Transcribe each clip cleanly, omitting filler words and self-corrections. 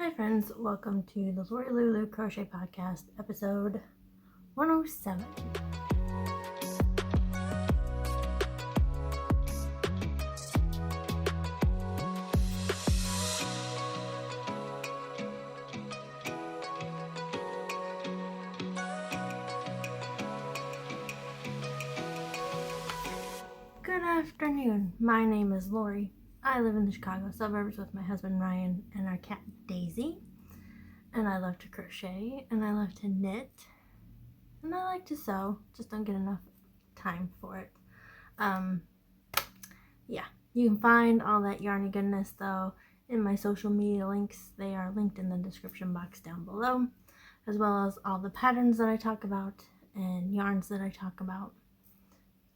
Hi friends, welcome to the Lori Lulu Crochet Podcast, episode 107. Good afternoon, my name is Lori. I live in the Chicago suburbs with my husband Ryan and our cat Daisy. And I love to crochet, and I love to knit, and I like to sew, just don't get enough time for it. You can find all that yarny goodness though in my social media links. They are linked in the description box down below, as well as all the patterns that I talk about and yarns that I talk about,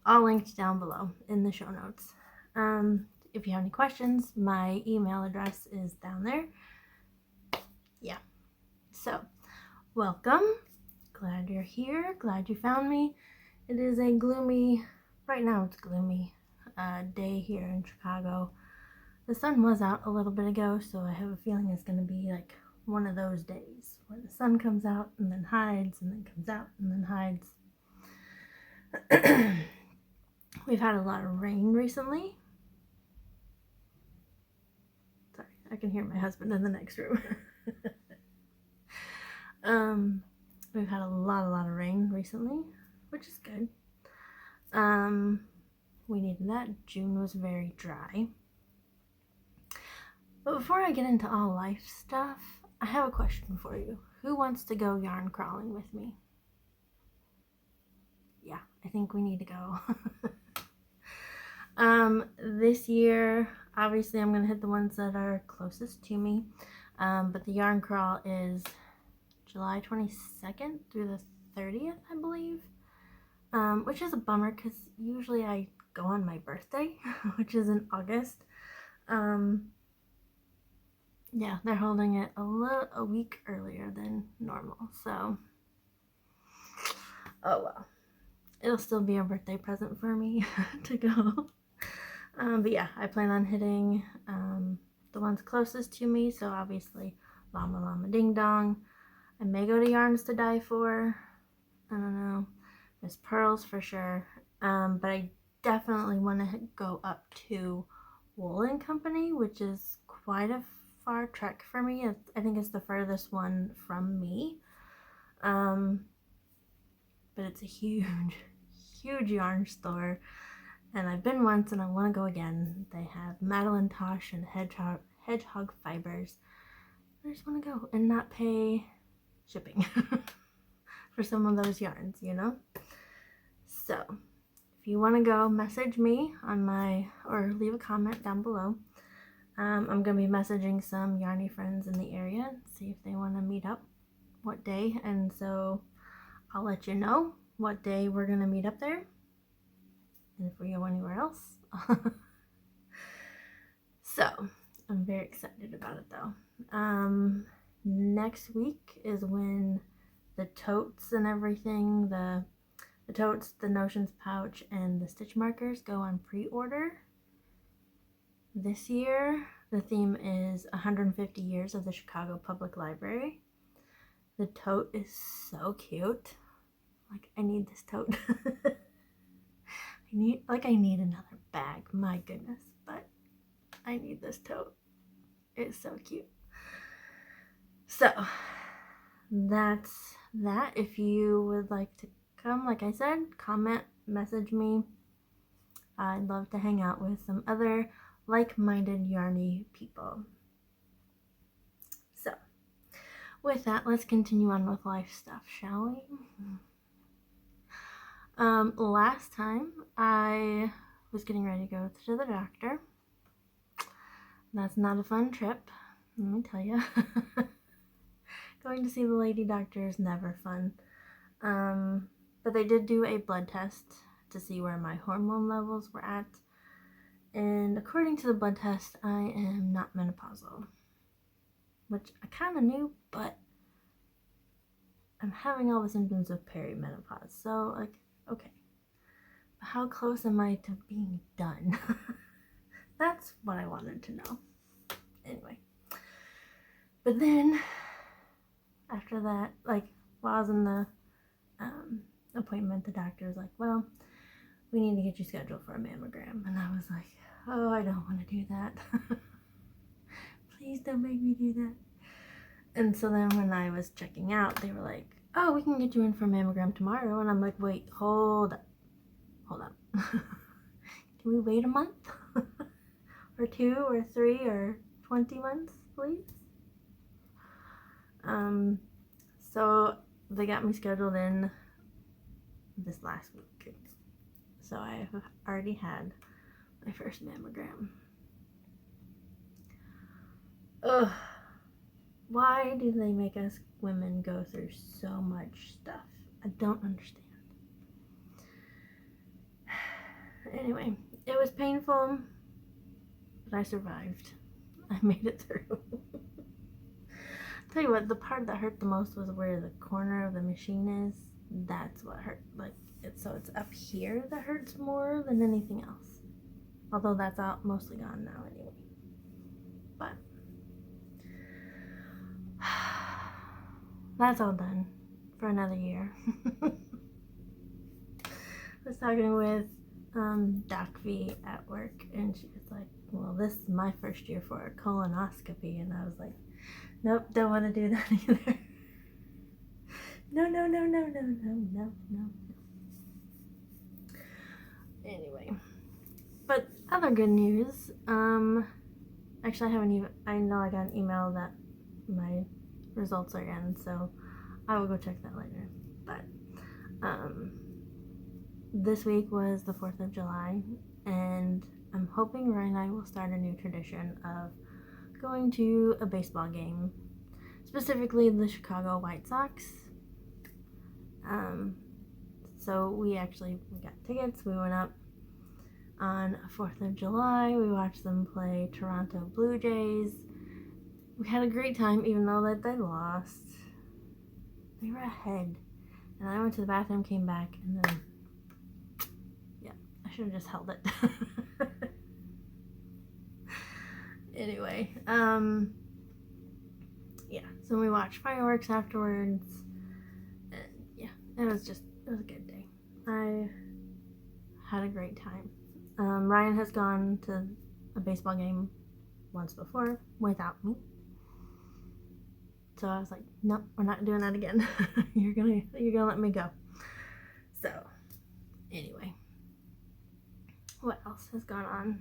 all linked down below in the show notes. If you have any questions, my email address is down there. So, welcome. Glad you're here. Glad you found me. It is a gloomy, right now it's gloomy day here in Chicago. The sun was out a little bit ago, so I have a feeling it's going to be like one of those days where the sun comes out and then hides and then comes out and then hides. We've had a lot of rain recently. Sorry, I can hear my husband in the next room. We've had a lot of rain recently, which is good. We needed that. June was very dry. But before I get into all life stuff, I have a question for you. Who wants to go yarn crawling with me? Yeah, I think we need to go. This year, obviously I'm going to hit the ones that are closest to me. But the yarn crawl is July 22nd through the 30th, I believe, which is a bummer because usually I go on my birthday, which is in August. Yeah, they're holding it a week earlier than normal, so oh well. It'll still be a birthday present for me to go. But yeah, I plan on hitting the ones closest to me, so obviously Llama Llama Ding Dong. I may go to Yarns to Die For. I don't know. Miss Pearls for sure. But I definitely want to go up to Wool & Company, which is quite a far trek for me. I think it's the furthest one from me. But it's a huge yarn store. And I've been once and I want to go again. They have Madeline Tosh and Hedgehog Fibers. I just want to go and not pay shipping for some of those yarns, you know? So, if you want to go, message me on or leave a comment down below. I'm going to be messaging some yarny friends in the area, see if they want to meet up, what day, and so I'll let you know what day we're going to meet up there, and if we go anywhere else. So, I'm very excited about it though. Next week is when the totes and everything, the totes, the Notions pouch, and the stitch markers go on pre-order. This year, the theme is 150 years of the Chicago Public Library. The tote is so cute. Like, I need this tote. I need another bag, my goodness, but I need this tote. It's so cute. So, that's that. If you would like to come, like I said, comment, message me. I'd love to hang out with some other like-minded yarny people. So, with that, let's continue on with life stuff, shall we? Last time I was getting ready to go to the doctor. That's not a fun trip, let me tell you. Going to see the lady doctor is never fun. But they did do a blood test to see where my hormone levels were at. And according to the blood test, I am not menopausal. Which I kind of knew, but I'm having all the symptoms of perimenopause. So, like, okay. But how close am I to being done? That's what I wanted to know. Anyway. But then after that, like while I was in the appointment, the doctor was like, well, we need to get you scheduled for a mammogram. And I was like, oh, I don't want to do that. Please don't make me do that. And so then when I was checking out, they were like, oh, we can get you in for a mammogram tomorrow. And I'm like, wait, hold up. Can we wait a month? Or 2 or 3 or 20 months, please? So they got me scheduled in this last week. So I have already had my first mammogram. Ugh. Why do they make us women go through so much stuff? I don't understand. Anyway, it was painful, but I survived. I made it through. Tell you what, the part that hurt the most was where the corner of the machine is. That's what hurt. Like, it's up here that hurts more than anything else. Although that's out mostly gone now anyway. But that's all done for another year. I was talking with Doc V at work, and she was like, well, this is my first year for a colonoscopy. And I was like, nope, don't want to do that either. No. Anyway, but other good news, actually I know I got an email that my results are in, so I will go check that later. But this week was the 4th of July, and I'm hoping Ryan and I will start a new tradition of going to a baseball game, specifically the Chicago White Sox. So we got tickets. We went up on 4th of July. We watched them play Toronto Blue Jays. We had a great time, even though that they lost. They were ahead. And I went to the bathroom, came back, and then, yeah, I should have just held it. Anyway, yeah, so we watched fireworks afterwards, and yeah, it was a good day. I had a great time. Ryan has gone to a baseball game once before without me. So I was like, nope, we're not doing that again. You're gonna let me go. So anyway, what else has gone on?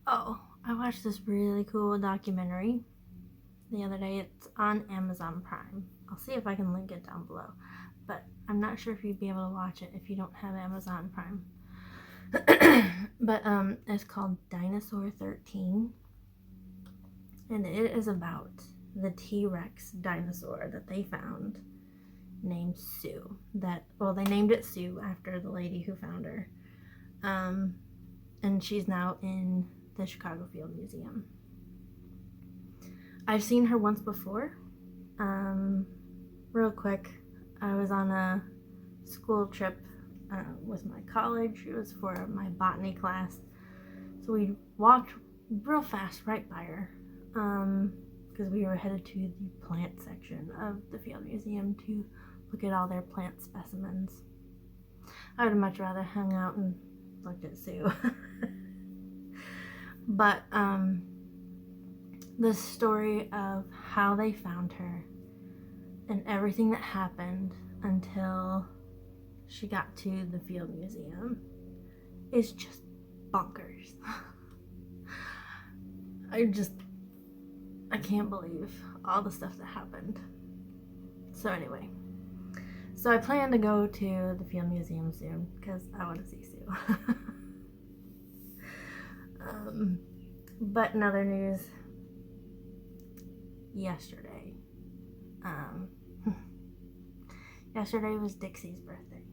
Oh, I watched this really cool documentary the other day. It's on Amazon Prime. I'll see if I can link it down below, but I'm not sure if you'd be able to watch it if you don't have Amazon Prime. But it's called Dinosaur 13, and it is about the T-Rex dinosaur that they found, named Sue. They named it Sue after the lady who found her, and she's now in the Chicago Field Museum. I've seen her once before. Real quick, I was on a school trip with my college. It was for my botany class. So we walked real fast right by her because we were headed to the plant section of the Field Museum to look at all their plant specimens. I would have much rather hung out and looked at Sue. But the story of how they found her and everything that happened until she got to the Field Museum is just bonkers. I can't believe all the stuff that happened. So anyway, so I plan to go to the Field Museum soon because I want to see Sue. But in other news, yesterday was Dixie's birthday.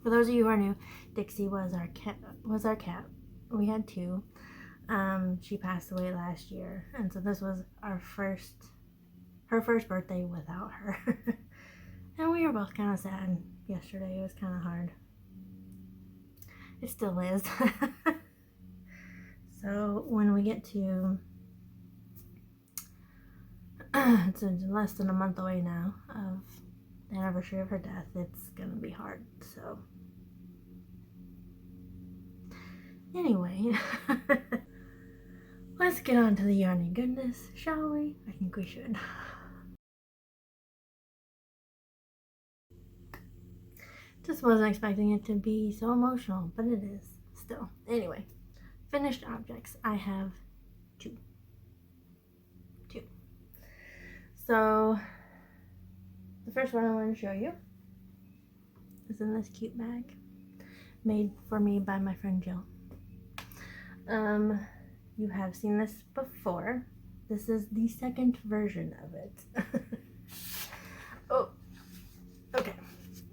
For those of you who are new, Dixie was our cat. We had 2. She passed away last year, and so this was her first birthday without her. And we were both kind of sad yesterday. It was kind of hard. It still is. So when we get to it's less than a month away now of the anniversary of her death. It's gonna be hard, so anyway. Let's get on to the yarny goodness, shall we? I think we should. Just wasn't expecting it to be so emotional, but it is still. Anyway, finished objects. I have two. So, the first one I want to show you is in this cute bag made for me by my friend Jill. You have seen this before. This is the second version of it. Oh, okay.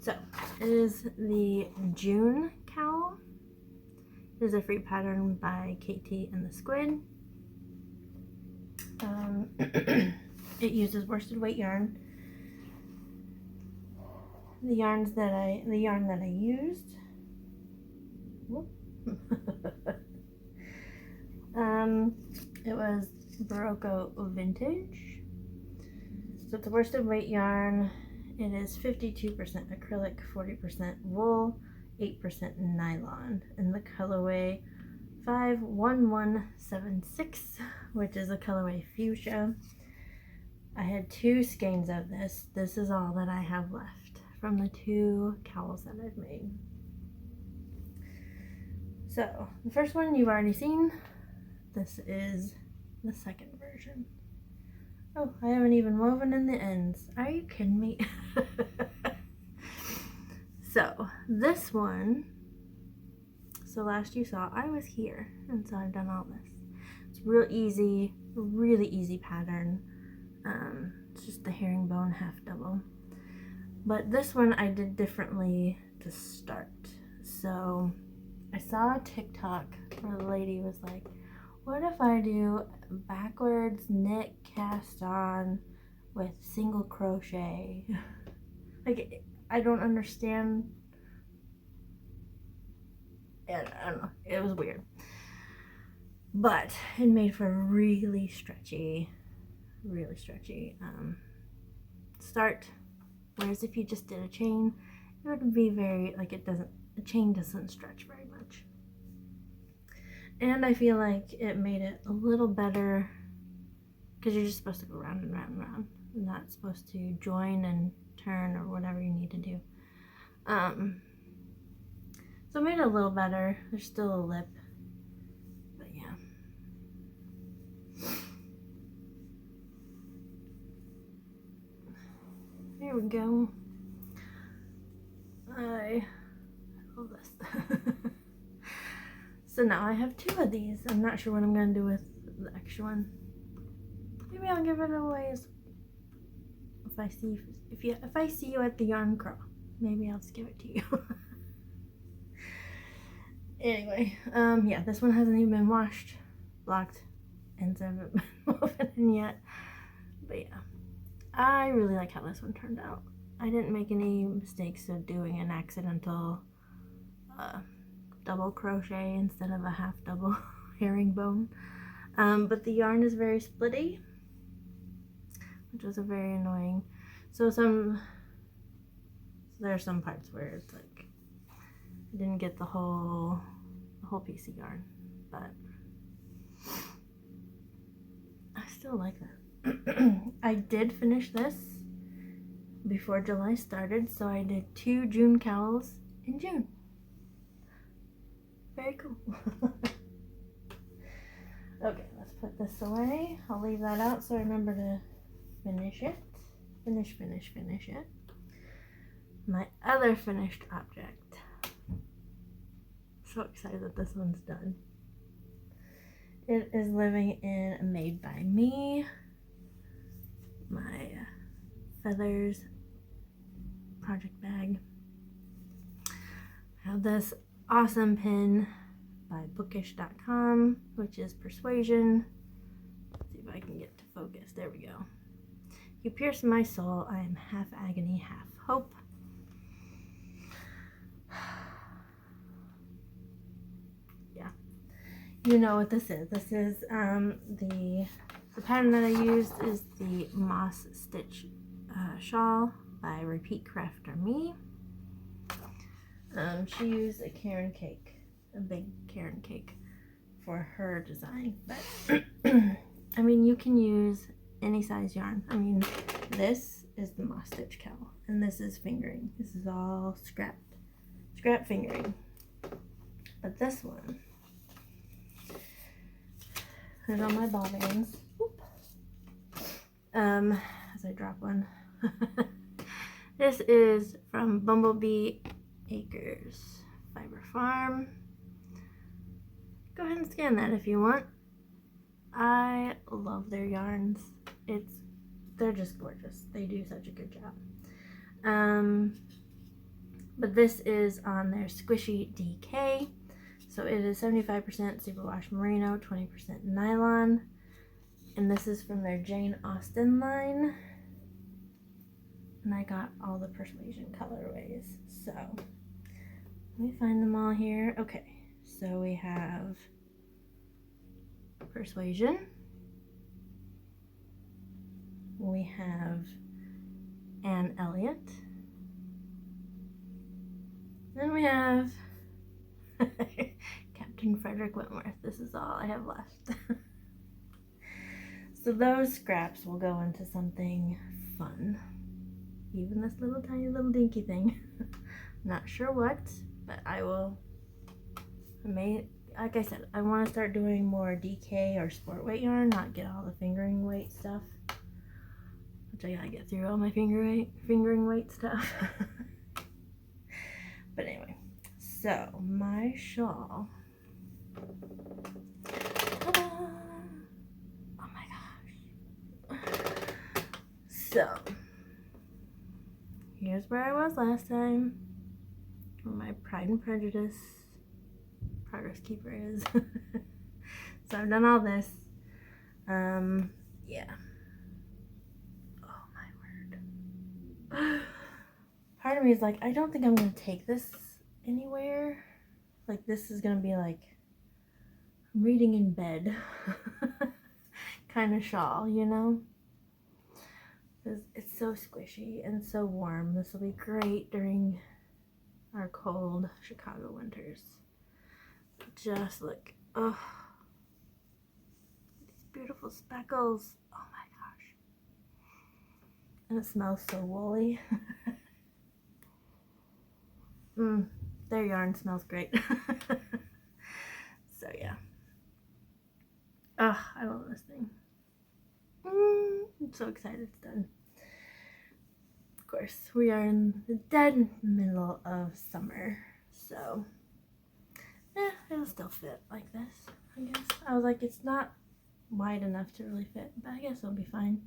So, it is the Junne cowl. It is a free pattern by KT and the Squid. It uses worsted weight yarn. The yarn that I used. It was Barocco Vintage. So it's a worsted weight yarn. It is 52% acrylic, 40% wool, 8% nylon, and the colorway 51176, which is a colorway fuchsia. I had 2 skeins of this. This is all that I have left from the 2 cowls that I've made. So, the first one you've already seen. This is the second version. Oh, I haven't even woven in the ends. Are you kidding me? So, this one, so last you saw, I was here, and so I've done all this. It's real easy, really easy pattern. It's just the herringbone half double. But this one I did differently to start. So I saw a TikTok where the lady was like, what if I do backwards knit cast on with single crochet? Like, I don't understand. I don't know. It was weird. But it made for a really stretchy start. Whereas if you just did a chain, it would be very, like, a chain doesn't stretch very much. And I feel like it made it a little better because you're just supposed to go round and round and round. You're not supposed to join and turn or whatever you need to do. So it made it a little better. There's still a lip, but yeah. There we go. I love this. So now I have 2 of these. I'm not sure what I'm gonna do with the extra one. Maybe I'll give it away if I see you at the yarn crawl. Maybe I'll just give it to you. Anyway, yeah, this one hasn't even been washed, blocked, and haven't been woven in yet. But yeah, I really like how this one turned out. I didn't make any mistakes of doing an accidental double crochet instead of a half double herringbone. But the yarn is very splitty, which was very annoying. So there are some parts where it's like I didn't get the whole piece of yarn, but I still like that. I did finish this before July started, so I did 2 Junne cowls in June. Very cool. Okay, let's put this away. I'll leave that out so I remember to finish it. Finish it. My other finished object. So excited that this one's done. It is living in a Made by Me. My feathers project bag. I have this awesome pin by bookish.com, which is Persuasion. Let's see if I can get to focus. There we go. You pierce my soul. I am half agony, half hope. Yeah. You know what this is. This is the The pattern that I used is the Moss Stitch shawl by Repeat Crafter Me. She used a cairn cake, a big cairn cake for her design, but I mean, you can use any size yarn. I mean, this is the Moss Stitch cowl, and this is fingering. This is all scrap fingering. But this one, put it on my bobbins. Whoop. As I drop one. This is from Bumblebee Acres Fiber Farm. Go ahead and scan that if you want. I love their yarns. They're just gorgeous. They do such a good job. But this is on their Squishy DK. So it is 75% superwash merino, 20% nylon. And this is from their Jane Austen line. And I got all the Persuasion colorways. So let me find them all here. Okay, so we have Persuasion. We have Anne Elliot. Then we have Captain Frederick Wentworth. This is all I have left. So those scraps will go into something fun. Even this little tiny little dinky thing. Not sure what, but I will. Like I said, I want to start doing more DK or sport weight yarn, not get all the fingering weight stuff. Which I gotta get through all my fingering weight stuff. But anyway, so my shawl. Ta-da! Oh my gosh. So here's where I was last time. Where my Pride and Prejudice progress keeper is. So I've done all this. Yeah. Oh my word. Part of me is like, I don't think I'm gonna take this anywhere. Like, this is gonna be like reading in bed kind of shawl, you know? Because it's so squishy and so warm. This will be great during our cold Chicago winters. Just look, oh, these beautiful speckles. Oh my gosh. And it smells so woolly. Their yarn smells great. So yeah. Oh, I love this thing. I'm so excited it's done. Of course, we are in the dead middle of summer, so yeah, it'll still fit like this, I guess. I was like, it's not wide enough to really fit, but I guess it'll be fine.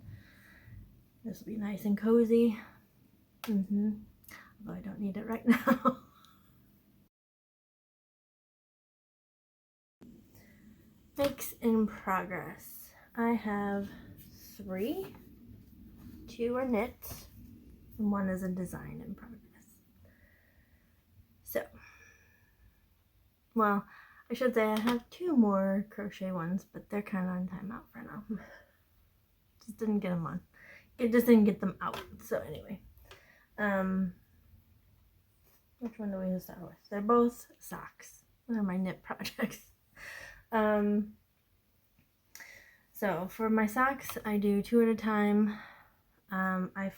This will be nice and cozy. Although I don't need it right now. Makes in progress. I have 3. 2 are knit, and 1 is a design in progress. So, well, I should say I have 2 more crochet ones, but they're kind of on timeout for now. Just didn't get them on. It just didn't get them out. So anyway, which one do we start with? They're both socks. They're my knit projects. So for my socks, I do 2 at a time. I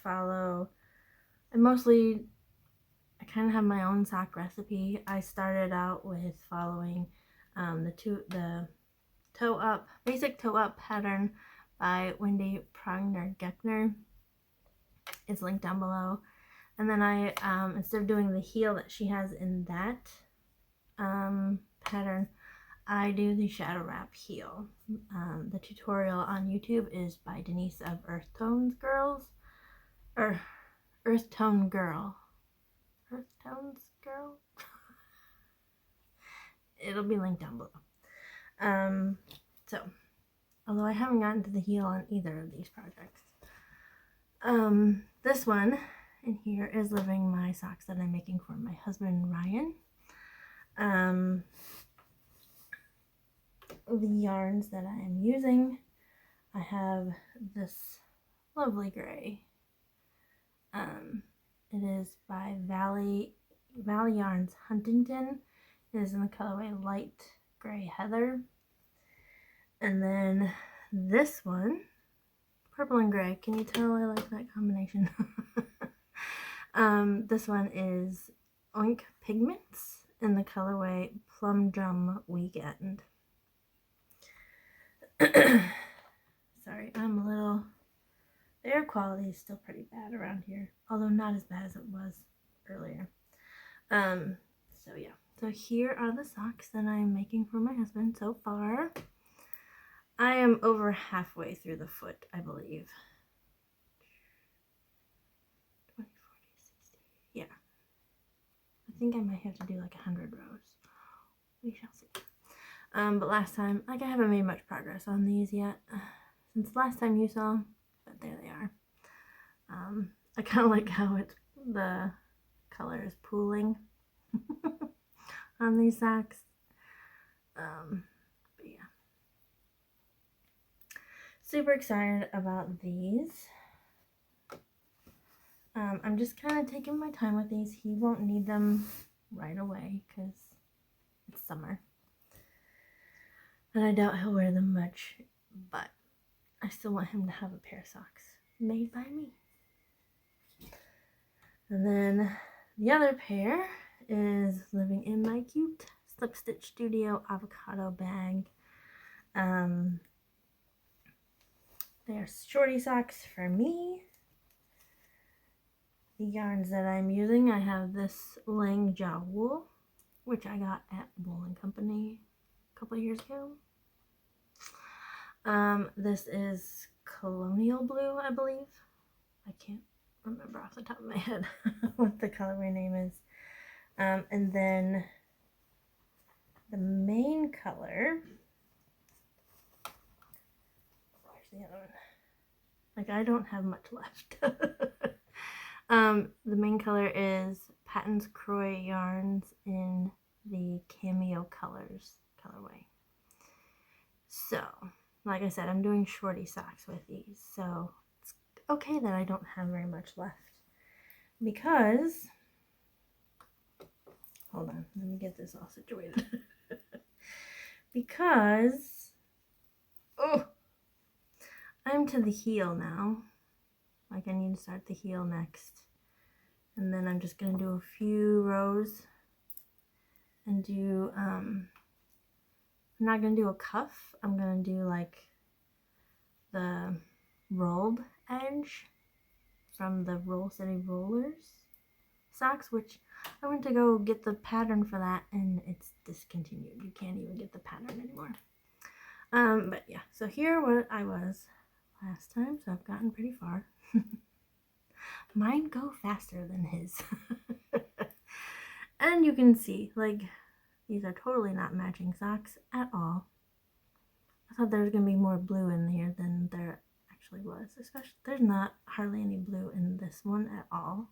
kind of have my own sock recipe. I started out with following the basic toe up pattern by Wendy Progner-Geckner. It's linked down below. And then I, instead of doing the heel that she has in that pattern, I do the shadow wrap heel. The tutorial on YouTube is by Denise of Earth Tone Girl. It'll be linked down below. So, although I haven't gotten to the heel on either of these projects. This one in here is living my socks that I'm making for my husband Ryan. The yarns that I am using I have this lovely gray. It is by Valley Yarns Huntington. It is in the colorway Light Gray Heather. And then this one, purple and gray. Can you tell I like that combination? This one is Oink Pigments in the colorway Plum Drum Weekend. Sorry, I'm a little... The air quality is still pretty bad around here, although not as bad as it was earlier. So yeah. So here are the socks that I'm making for my husband so far. I am over halfway through the foot, I believe. 20, 40, 60. Yeah. I think I might have to do like 100 rows. We shall see. But last time, like, I haven't made much progress on these yet. Since last time you saw, but there they are. I kind of like how the color is pooling on these socks. But yeah. Super excited about these. I'm just kind of taking my time with these. He won't need them right away because it's summer. And I doubt he'll wear them much, but I still want him to have a pair of socks made by me. And then the other pair is living in my cute Slip Stitch Studio avocado bag. They are Shortie socks for me. The yarns that I'm using, I have this Lang Jia wool, which I got at Wool & Company a couple of years ago. This is Colonial Blue, I believe. I can't remember off the top of my head what the colorway name is. And then the main color, where's the other one? Like, I don't have much left. The main color is Patton's Croy yarns in the Cameo Colors colorway. So, like I said, I'm doing Shortie socks with these, so it's okay that I don't have very much left. Because, hold on, let me get this all situated. Because, oh, I'm to the heel now. Like, I need to start the heel next. And then I'm just going to do a few rows and do, I'm not going to do a cuff. I'm going to do like the rolled edge from the Roll City Rollers socks, which I went to go get the pattern for that and it's discontinued. You can't even get the pattern anymore. But yeah, so here what I was last time, so I've gotten pretty far. Mine go faster than his. And you can see, like, these are totally not matching socks at all. I thought there was going to be more blue in here than there actually was. Especially, there's not hardly any blue in this one at all.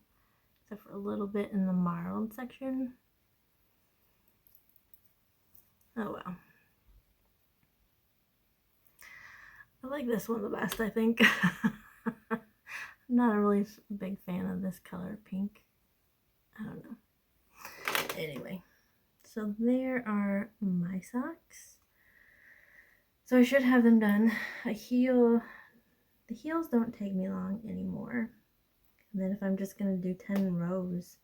Except for a little bit in the marled section. Oh well. I like this one the best, I think. I'm not a really big fan of this color pink. I don't know. Anyway, so there are my socks. So I should have them done. The heels don't take me long anymore. And then if I'm just going to do 10 rows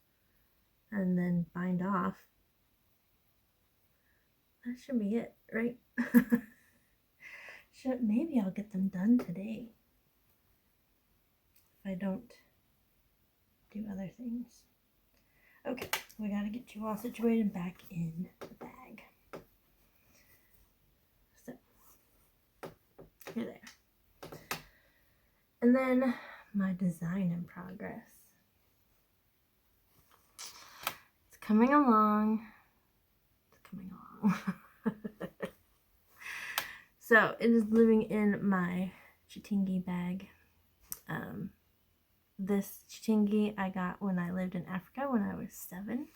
and then bind off, that should be it, right? Maybe I'll get them done today. If I don't do other things. Okay, we gotta get you all situated back in the bag. So, here they are. And then my design in progress. It's coming along. It's coming along. So, it is living in my chitingi bag. This chitingi I got when I lived in Africa when I was 7.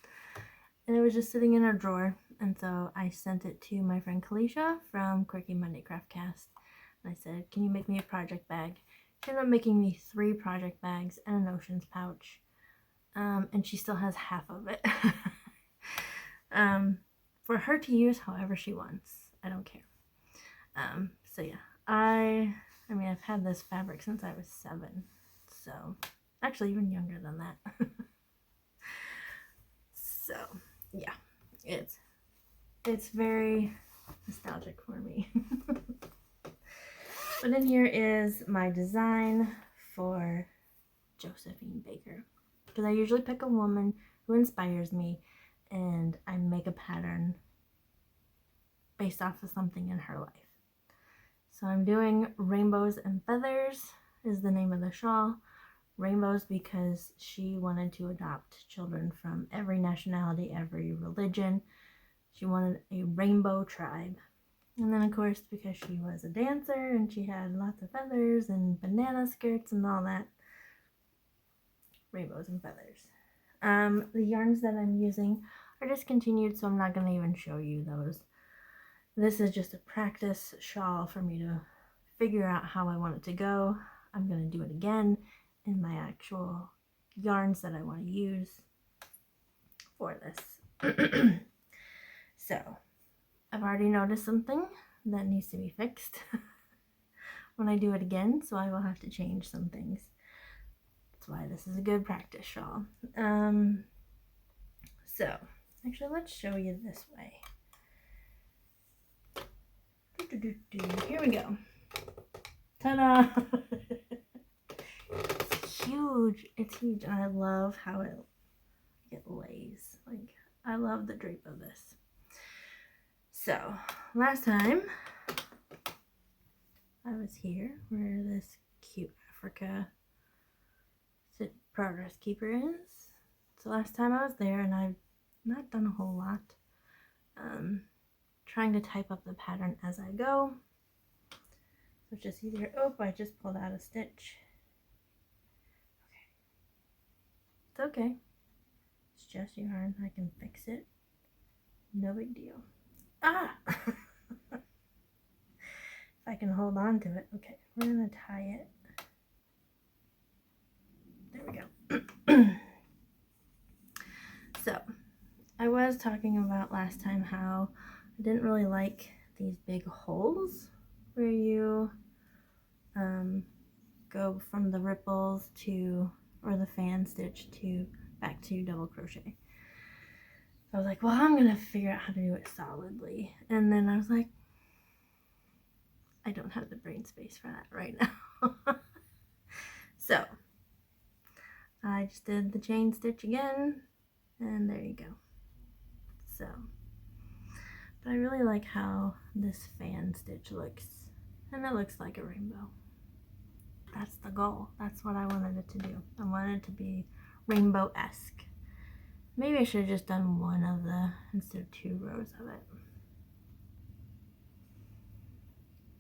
And it was just sitting in a drawer. And so I sent it to my friend Kalisha from Quirky Monday Craft Cast And I said, can you make me a project bag? She ended up making me 3 project bags and an oceans pouch. And she still has half of it. For her to use however she wants. I don't care. So yeah, I mean, I've had this fabric since I was 7. So, actually even younger than that. So, yeah, it's very nostalgic for me. But in here is my design for Josephine Baker. Because I usually pick a woman who inspires me and I make a pattern based off of something in her life. So I'm doing Rainbows and Feathers is the name of the shawl. Rainbows because she wanted to adopt children from every nationality, every religion. She wanted a rainbow tribe. And then of course because she was a dancer and she had lots of feathers and banana skirts and all that. Rainbows and Feathers. The yarns that I'm using are discontinued, so I'm not going to even show you those. This is just a practice shawl for me to figure out how I want it to go. I'm going to do it again in my actual yarns that I want to use for this. So, I've already noticed something that needs to be fixed when I do it again, so I will have to change some things. That's why this is a good practice shawl. So, actually, let's show you this way. Here we go. Ta-da! It's huge. It's huge, and I love how it lays. Like, I love the drape of this. So, last time I was here, where this cute Africa progress keeper is. So last time I was there, and I've not done a whole lot. Trying to type up the pattern as I go. So it's just easier. Oh, I just pulled out a stitch. Okay. It's okay. It's just yarn. I can fix it. No big deal. Ah! If I can hold on to it. Okay, we're gonna tie it. There we go. So, I was talking about last time how I didn't really like these big holes where you go from the ripples to, or the fan stitch to, back to double crochet. I was like, well, I'm gonna figure out how to do it solidly. And then I was like, I don't have the brain space for that right now. So, I just did the chain stitch again, and there you go. So, but I really like how this fan stitch looks, and it looks like a rainbow. That's the goal. That's what I wanted it to do. I wanted it to be rainbow-esque. Maybe I should have just done one of the, instead of 2 rows of it.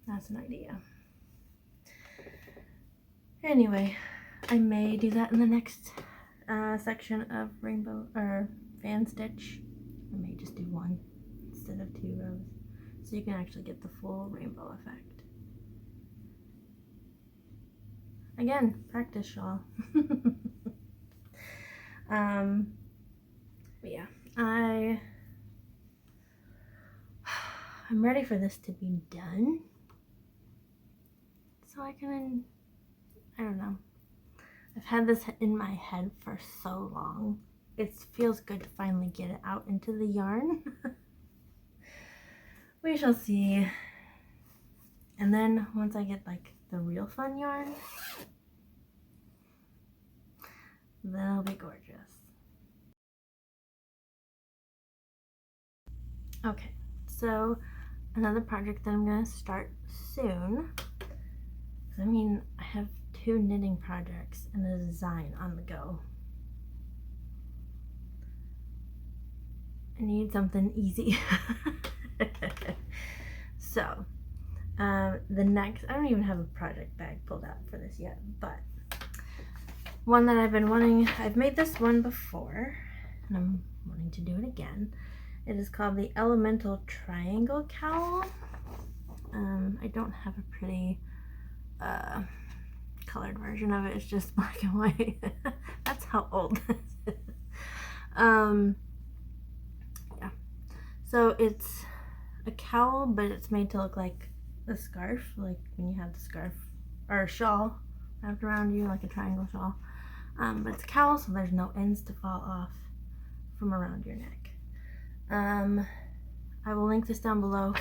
That's an idea. Anyway, I may do that in the next section of rainbow or fan stitch. I may just do 1 instead of 2 rows, so you can actually get the full rainbow effect. Again, practice shawl. But yeah, I'm ready for this to be done, so I can, I don't know. I've had this in my head for so long. It feels good to finally get it out into the yarn. We shall see. And then once I get like the real fun yarn, then it'll be gorgeous. Okay, so another project that I'm gonna start soon. I mean, I have 2 knitting projects and a design on the go. I need something easy. So, the next, I don't even have a project bag pulled out for this yet, but one that I've been wanting, I've made this one before, and I'm wanting to do it again. It is called the Elemental Triangle Cowl. I don't have a pretty colored version of it. It's just black and white. That's how old this is. Yeah. So it's a cowl, but it's made to look like a scarf, like when you have the scarf or a shawl wrapped around you, like a triangle shawl. But it's a cowl, so there's no ends to fall off from around your neck. I will link this down below.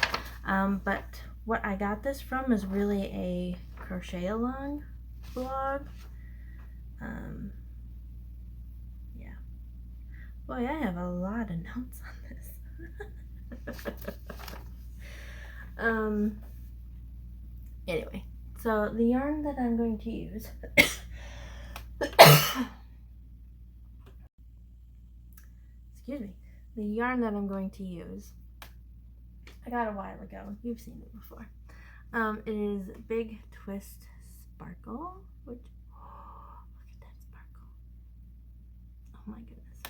But what I got this from is really a crochet along blog. Yeah. Boy, I have a lot of notes on this. Anyway, so the yarn that I'm going to use excuse me, the yarn that I'm going to use I got a while ago. You've seen it before. It is Big Twist Sparkle, which, oh, look at that sparkle. Oh my goodness.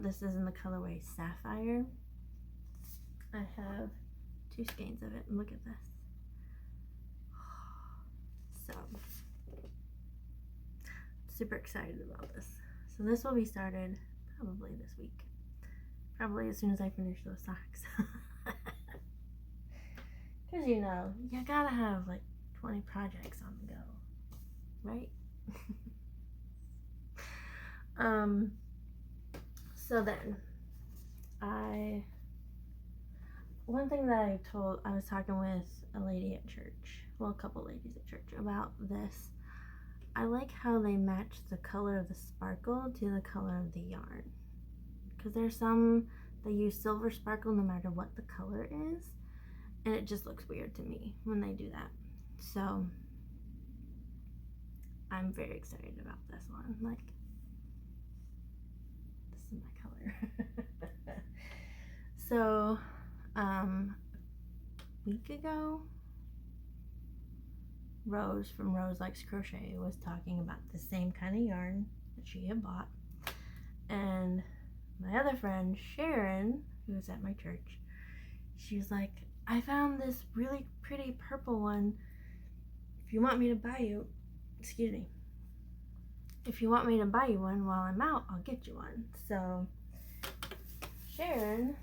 This is in the colorway Sapphire. I have 2 skeins of it, and look at this. So, super excited about this. So this will be started probably this week. Probably as soon as I finish those socks. Because you know, you gotta have like 20 projects on the go, right? So then, one thing that I was talking with a lady at church, well, a couple ladies at church about this. I like how they match the color of the sparkle to the color of the yarn. Because there's some that use silver sparkle no matter what the color is. And it just looks weird to me when they do that. So, I'm very excited about this one. Like, this is my color. So, a week ago, Rose from Rose Likes Crochet was talking about the same kind of yarn that she had bought. And my other friend, Sharon, who was at my church, she was like, I found this really pretty purple one. If you want me to buy you, if you want me to buy you one while I'm out, I'll get you one. So Sharon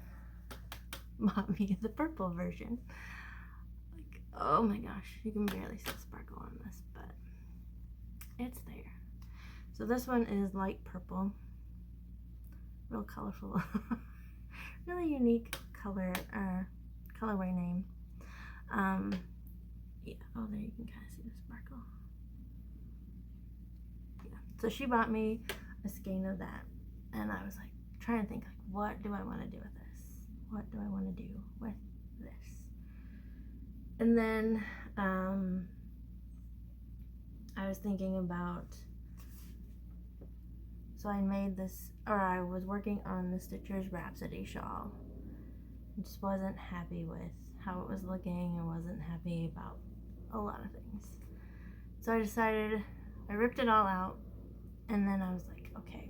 bought me the purple version. Like, oh my gosh, you can barely see sparkle on this, but it's there. So this one is light purple, real colorful, really unique colorway name. Yeah, oh, there you can kind of see the sparkle. Yeah, so she bought me a skein of that, and I was like trying to think, like, what do I want to do with this? What do I want to do with this? And then I was thinking about, so I made this, or I was working on the Stitchers Rhapsody shawl. Just wasn't happy with how it was looking and wasn't happy about a lot of things. So I decided, I ripped it all out, and then I was like, okay,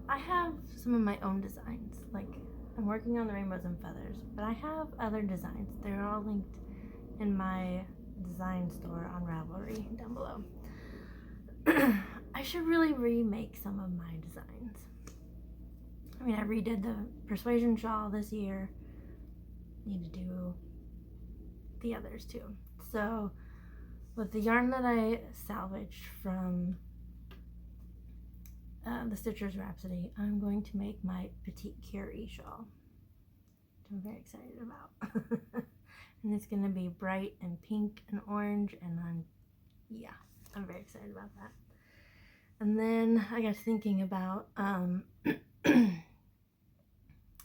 I have some of my own designs. Like, I'm working on the Rainbows and Feathers, but I have other designs. They're all linked in my design store on Ravelry down below. I should really remake some of my designs. I mean, I redid the Persuasion shawl this year. Need to do the others too. So, with the yarn that I salvaged from the Stitchers Rhapsody, I'm going to make my Petite Curie shawl, which I'm very excited about. And it's going to be bright and pink and orange, and I'm very excited about that. And then I got thinking about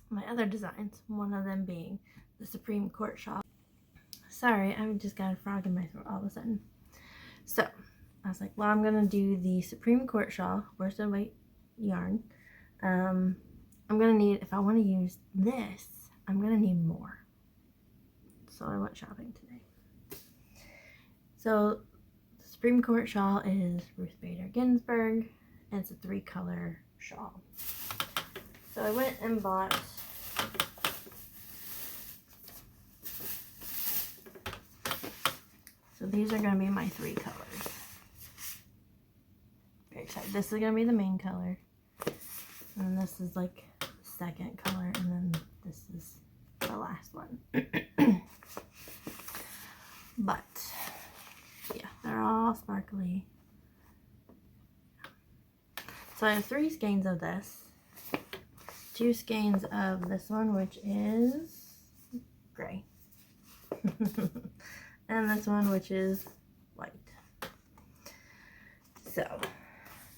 my other designs, one of them being the Supreme Court shawl. Sorry, I just got a frog in my throat all of a sudden. So, I was like, well, I'm going to do the Supreme Court shawl, worsted weight yarn. I'm going to need, if I want to use this, I'm going to need more. So I went shopping today. So, the Supreme Court shawl is Ruth Bader Ginsburg, and it's a 3-color shawl. So I went and bought So these are going to be my 3 colors. Very excited. This is going to be the main color. And this is like the second color. And then this is the last one. But yeah, they're all sparkly. So I have 3 skeins of this. 2 skeins of this one, which is gray. And this one, which is white. So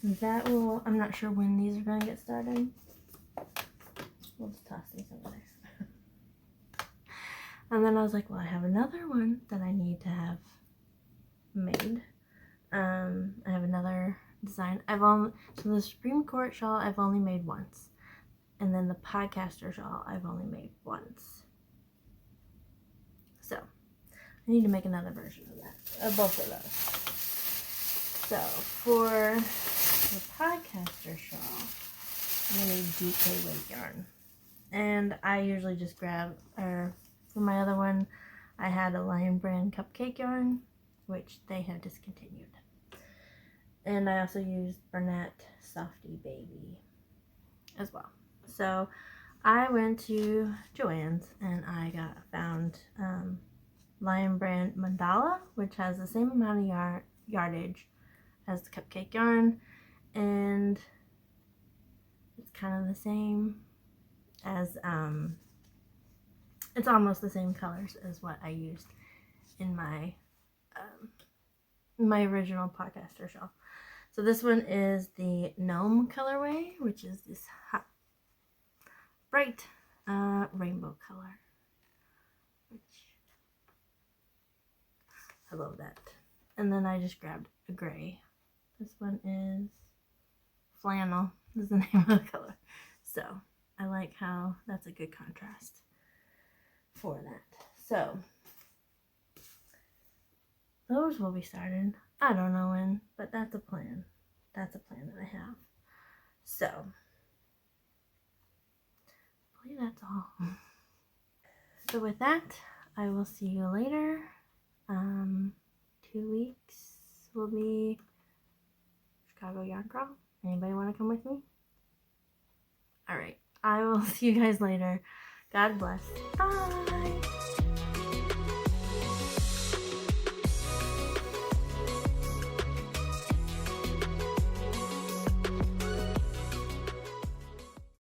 that will, I'm not sure when these are going to get started. We'll just toss these over there. And then I was like, well, I have another one that I need to have made. I have another design. So the Supreme Court shawl I've only made once. And then the podcaster shawl I've only made once. So I need to make another version of that, of both of those. So for the podcaster shawl, I'm going to need DK weight yarn. And I usually just grab, or for my other one, I had a Lion brand cupcake yarn, which they have discontinued. And I also used Bernat Softy Baby as well. So I went to Joann's and I found Lion brand Mandala, which has the same amount of yardage as the cupcake yarn, and it's kind of the same as it's almost the same colors as what I used in my my original podcaster shawl. So this one is the Gnome colorway, which is this hot, bright rainbow color, which I love that. And then I just grabbed a gray. This one is Flannel, is the name of the color. So I like how that's a good contrast for that. So those will be started. I don't know when, but that's a plan. That's a plan that I have. So hopefully that's all. So with that, I will see you later. 2 weeks will be Chicago Yarn Crawl. Anybody want to come with me? Alright, I will see you guys later. God bless. Bye!